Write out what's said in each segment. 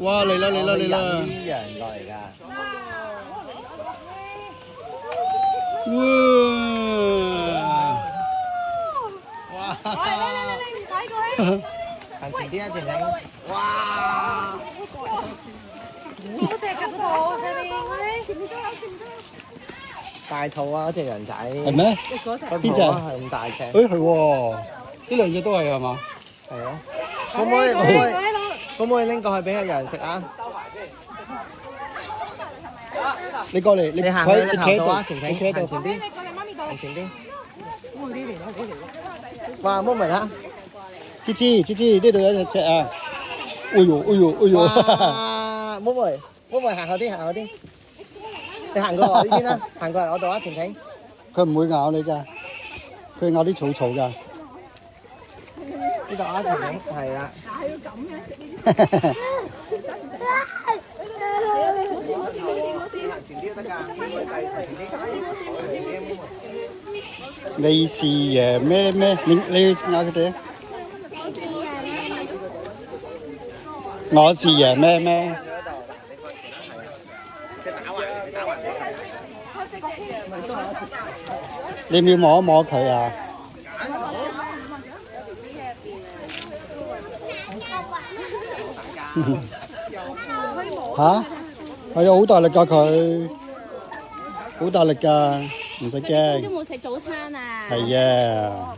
哇！嚟啦嚟啦嚟啦！啲羊過嚟㗎。哇！你唔使佢。行前啲啊，靜靜。哇！好隻㗎嗰度，上面喂，前面都有，前面都有。大肚啊，嗰隻羊仔。係咩？邊隻？係咁大隻。誒係喎，呢兩隻都係嘛？係啊。可唔可以拎過去俾個羊食啊？你過嚟，你行去個頭度啊，你晴晴，企喺度。行前啲，你過嚟媽咪度。行前啲。哇，摸埋啦！芝芝，呢度有一隻啊！哎呦！哇，摸埋，行後啲，行後啲。你行過來呢邊啦，行過嚟我度啊，晴晴。佢唔會咬你㗎，佢咬啲草㗎。呢度啊，晴晴，係啦。你是爺咩？你咬佢哋啊！我是爺咩？你要唔要摸一摸佢啊？嚇！係啊，好大力㗎佢，好大力㗎，唔使驚。都冇食早餐啊！係啊！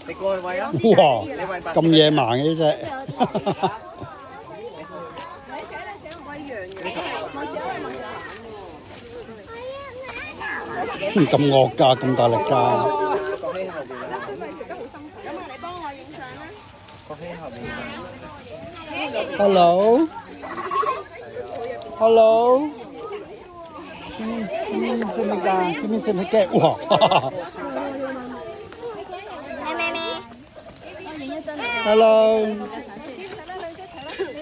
你過去餵啊！哇！咁野蠻嘅呢只。咁惡㗎，咁大力㗎。國希後邊啊！咁啊，你幫我影相啦。國希後邊。Hello。食乜㗎？今日食乜嘅？哇！我影一張。Hello。你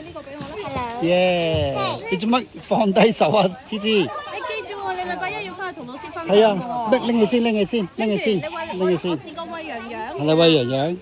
呢個俾我啦。耶！你做乜放低手啊，芝芝？你記住喎，你禮拜一要翻去同老師分享係啊，拎起先。你試過餵羊羊？係啦，喂，洋洋。